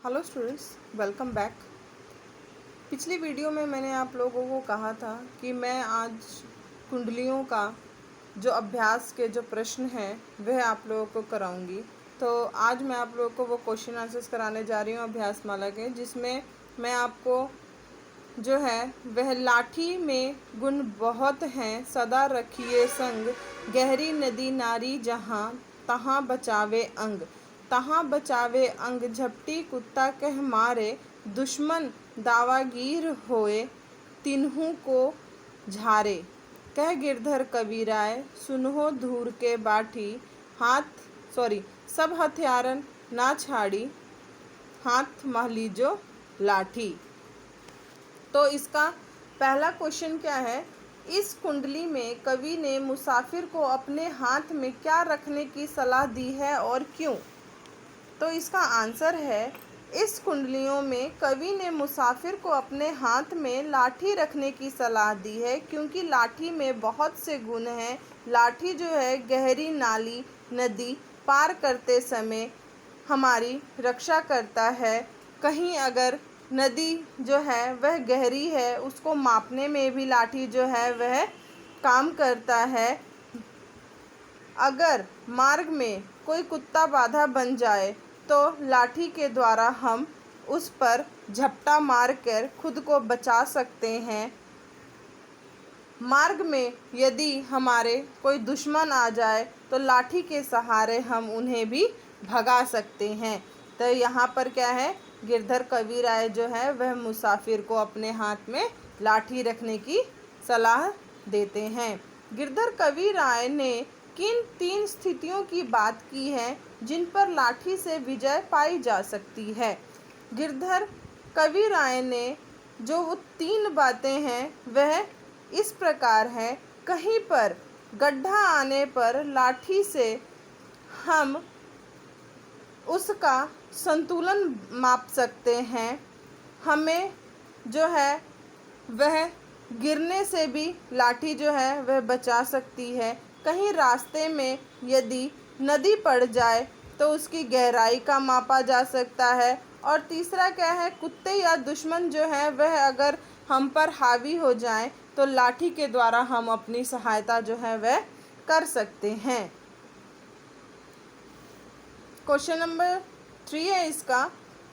Hello students, welcome back. पिछली video में मैंने आप लोगों को कहा था कि मैं आज कुंडलियों का जो अभ्यास के जो प्रश्न हैं वह आप लोगों को कराऊंगी। तो आज मैं आप लोगों को वो क्वेश्चन आंसर्स कराने जा रही हूँ अभ्यास माला के, जिसमें मैं आपको जो है वह लाठी में गुण बहुत हैं सदा रखिए संग, गहरी नदी नारी जहाँ तहाँ बचावे अंग, तहाँ बचावे अंग झपटी कुत्ता कह मारे, दुश्मन दावागीर होए तिन्हू को झारे, कह गिरधर कबीराय सुनहो धूर के बाठी, सब हथियारन ना छाड़ी हाथ महलीजो लाठी। तो इसका पहला क्वेश्चन क्या है, इस कुंडली में कवि ने मुसाफिर को अपने हाथ में क्या रखने की सलाह दी है और क्यों। तो इसका आंसर है, इस कुंडलियों में कवि ने मुसाफिर को अपने हाथ में लाठी रखने की सलाह दी है, क्योंकि लाठी में बहुत से गुण हैं। लाठी जो है गहरी नाली नदी पार करते समय हमारी रक्षा करता है। कहीं अगर नदी जो है वह गहरी है, उसको मापने में भी लाठी जो है वह काम करता है। अगर मार्ग में कोई कुत्ता बाधा बन जाए तो लाठी के द्वारा हम उस पर झपटा मारकर खुद को बचा सकते हैं। मार्ग में यदि हमारे कोई दुश्मन आ जाए तो लाठी के सहारे हम उन्हें भी भगा सकते हैं। तो यहाँ पर क्या है, गिरधर कबीराय जो है वह मुसाफिर को अपने हाथ में लाठी रखने की सलाह देते हैं। गिरधर कबीराय ने किन 3 स्थितियों की बात की है जिन पर लाठी से विजय पाई जा सकती है। गिरधर कबीराय ने जो वो 3 बातें हैं वह इस प्रकार है। कहीं पर गड्ढा आने पर लाठी से हम उसका संतुलन माप सकते हैं। हमें जो है वह गिरने से भी लाठी जो है वह बचा सकती है। कहीं रास्ते में यदि नदी पड़ जाए तो उसकी गहराई का मापा जा सकता है। और तीसरा क्या है, कुत्ते या दुश्मन जो है वह अगर हम पर हावी हो जाए तो लाठी के द्वारा हम अपनी सहायता जो है वह कर सकते हैं। क्वेश्चन नंबर 3 है इसका,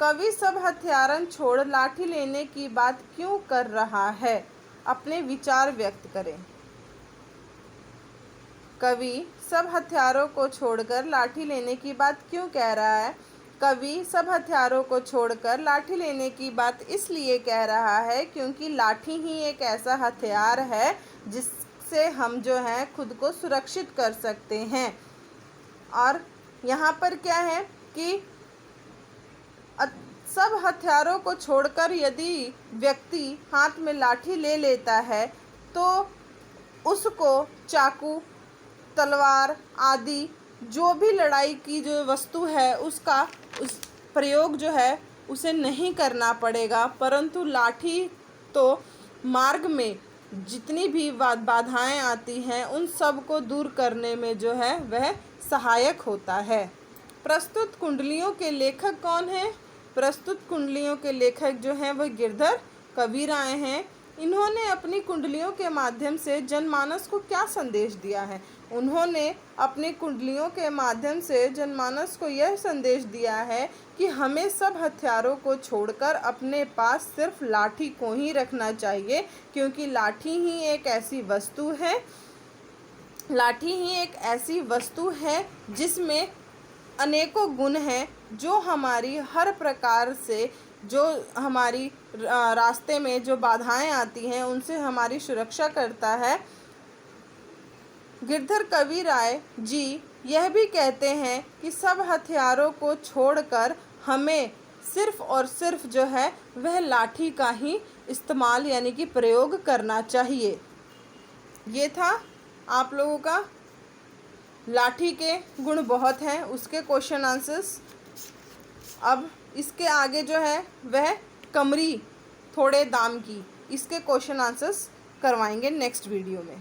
कवि सब हथियारन छोड़ लाठी लेने की बात क्यों कर रहा है। अपने विचार व्यक्त करें। कवि सब हथियारों को छोड़कर लाठी लेने की बात क्यों कह रहा है। कवि सब हथियारों को छोड़कर लाठी लेने की बात इसलिए कह रहा है क्योंकि लाठी ही एक ऐसा हथियार है जिससे हम जो है खुद को सुरक्षित कर सकते हैं। और यहाँ पर क्या है कि सब हथियारों को छोड़कर यदि व्यक्ति हाथ में लाठी ले लेता है तो उसको चाकू तलवार आदि जो भी लड़ाई की जो वस्तु है उसका उस प्रयोग जो है उसे नहीं करना पड़ेगा, परंतु लाठी तो मार्ग में जितनी भी बाधाएं आती हैं उन सब को दूर करने में जो है वह सहायक होता है। प्रस्तुत कुंडलियों के लेखक कौन हैं। प्रस्तुत कुंडलियों के लेखक जो हैं वह गिरधर कबीराय हैं। इन्होंने अपनी कुंडलियों के माध्यम से जनमानस को क्या संदेश दिया है। उन्होंने अपनी कुंडलियों के माध्यम से जनमानस को यह संदेश दिया है कि हमें सब हथियारों को छोड़कर अपने पास सिर्फ लाठी को ही रखना चाहिए, क्योंकि लाठी ही एक ऐसी वस्तु है जिसमें अनेकों गुण हैं जो हमारी हर प्रकार से जो हमारी रास्ते में जो बाधाएं आती हैं उनसे हमारी सुरक्षा करता है। गिरधर कबीराय जी यह भी कहते हैं कि सब हथियारों को छोड़कर हमें सिर्फ और सिर्फ जो है वह लाठी का ही इस्तेमाल यानी कि प्रयोग करना चाहिए। ये था आप लोगों का लाठी के गुण बहुत हैं उसके क्वेश्चन आंसर्स। अब इसके आगे जो है वह कमरी थोड़े दाम की, इसके क्वेश्चन आंसर्स करवाएंगे नेक्स्ट वीडियो में।